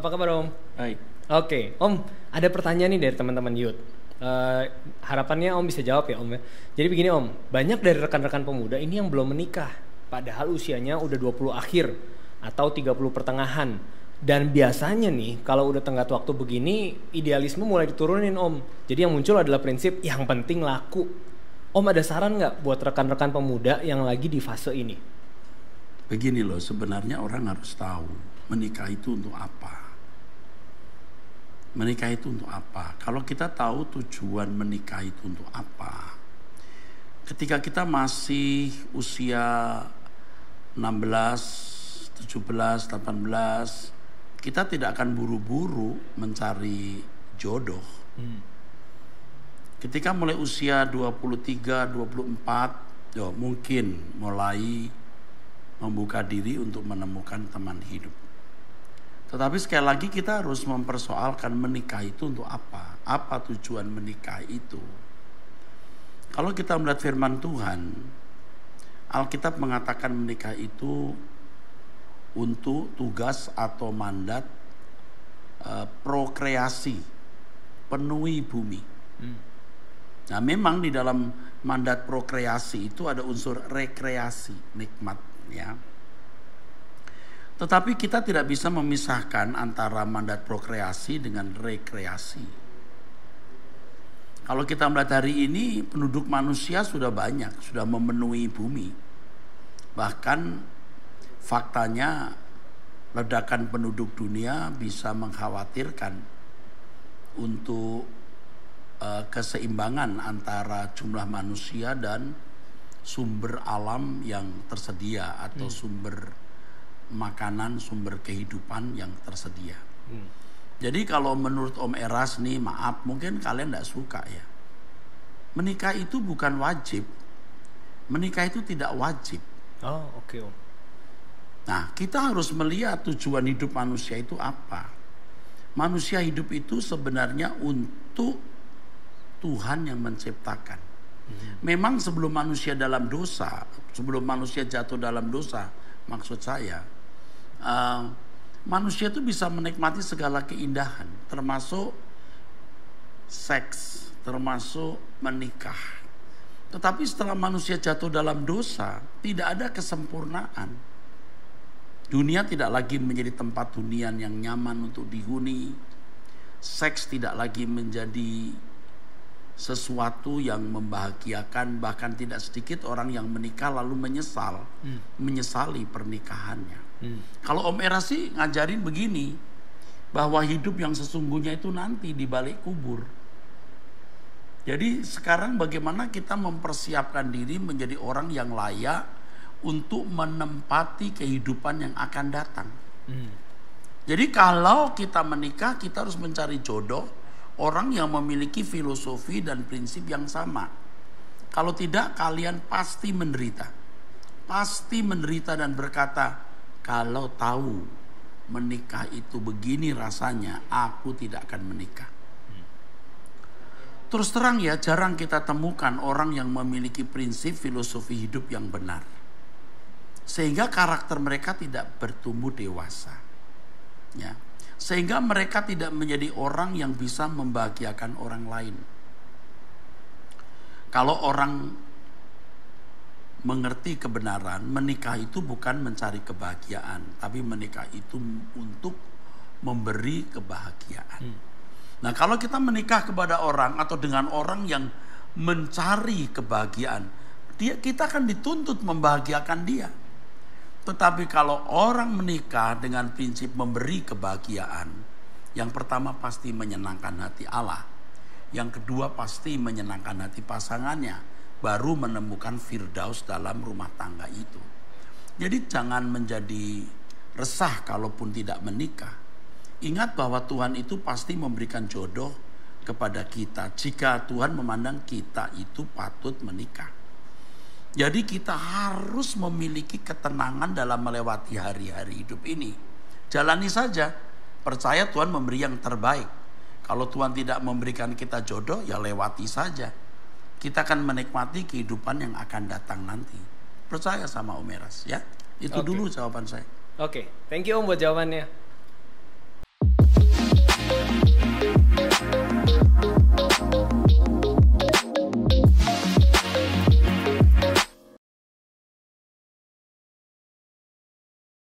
Apa kabar Om? Baik. Oke, Om, ada pertanyaan nih dari teman-teman youth. Harapannya Om bisa jawab ya Om ya. Jadi begini Om, banyak dari rekan-rekan pemuda ini yang belum menikah, padahal usianya udah 20 akhir atau 30 pertengahan. Dan biasanya nih, kalau udah tenggat waktu begini, idealisme mulai diturunin Om. Jadi yang muncul adalah prinsip yang penting laku. Om ada saran nggak buat rekan-rekan pemuda yang lagi di fase ini? Begini loh, sebenarnya orang harus tahu menikah itu untuk apa. Menikah itu untuk apa? Kalau kita tahu tujuan menikah itu untuk apa, ketika kita masih usia 16, 17, 18, kita tidak akan buru-buru mencari jodoh. Ketika mulai usia 23, 24, mungkin mulai membuka diri untuk menemukan teman hidup. Tetapi sekali lagi kita harus mempersoalkan menikah itu untuk apa? Apa tujuan menikah itu? Kalau kita melihat firman Tuhan, Alkitab mengatakan menikah itu untuk tugas atau mandat prokreasi, penuhi bumi. Nah memang di dalam mandat prokreasi itu ada unsur rekreasi, nikmat ya. Tetapi kita tidak bisa memisahkan antara mandat prokreasi dengan rekreasi. Kalau kita melihat hari ini penduduk manusia sudah banyak, sudah memenuhi bumi. Bahkan faktanya ledakan penduduk dunia bisa mengkhawatirkan untuk keseimbangan antara jumlah manusia dan sumber alam yang tersedia atau sumber makanan, sumber kehidupan yang tersedia. Jadi kalau menurut Om Eras nih, maaf mungkin kalian tidak suka ya. Menikah itu bukan wajib. Menikah itu tidak wajib. Oh oke Om. Nah kita harus melihat tujuan hidup manusia itu apa. Manusia hidup itu sebenarnya untuk Tuhan yang menciptakan. Memang sebelum manusia dalam dosa, sebelum manusia jatuh dalam dosa, maksud saya, manusia itu bisa menikmati segala keindahan, termasuk seks, termasuk menikah. Tetapi setelah manusia jatuh dalam dosa, tidak ada kesempurnaan. Dunia tidak lagi menjadi tempat hunian yang nyaman untuk dihuni. Seks tidak lagi menjadi sesuatu yang membahagiakan, bahkan tidak sedikit orang yang menikah lalu menyesali pernikahannya. Kalau Om Eras sih ngajarin begini, bahwa hidup yang sesungguhnya itu nanti di balik kubur. Jadi sekarang bagaimana kita mempersiapkan diri menjadi orang yang layak untuk menempati kehidupan yang akan datang. Jadi kalau kita menikah, kita harus mencari jodoh orang yang memiliki filosofi dan prinsip yang sama. Kalau tidak, kalian pasti menderita. Pasti menderita dan berkata, kalau tahu menikah itu begini rasanya, aku tidak akan menikah. Terus terang ya, jarang kita temukan orang yang memiliki prinsip filosofi hidup yang benar. Sehingga karakter mereka tidak bertumbuh dewasa. Ya. Sehingga mereka tidak menjadi orang yang bisa membahagiakan orang lain. Kalau orang mengerti kebenaran, menikah itu bukan mencari kebahagiaan, tapi menikah itu untuk memberi kebahagiaan. Nah, kalau kita menikah kepada orang atau dengan orang yang mencari kebahagiaan, kita akan dituntut membahagiakan dia. Tetapi kalau orang menikah dengan prinsip memberi kebahagiaan, yang pertama pasti menyenangkan hati Allah, yang kedua pasti menyenangkan hati pasangannya, baru menemukan firdaus dalam rumah tangga itu. Jadi jangan menjadi resah kalaupun tidak menikah. Ingat bahwa Tuhan itu pasti memberikan jodoh kepada kita jika Tuhan memandang kita itu patut menikah. Jadi kita harus memiliki ketenangan dalam melewati hari-hari hidup ini. Jalani saja, percaya Tuhan memberi yang terbaik. Kalau Tuhan tidak memberikan kita jodoh, ya lewati saja. Kita akan menikmati kehidupan yang akan datang nanti. Percaya sama Om Eras ya. Itu dulu jawaban saya. Oke, thank you Om buat jawabannya.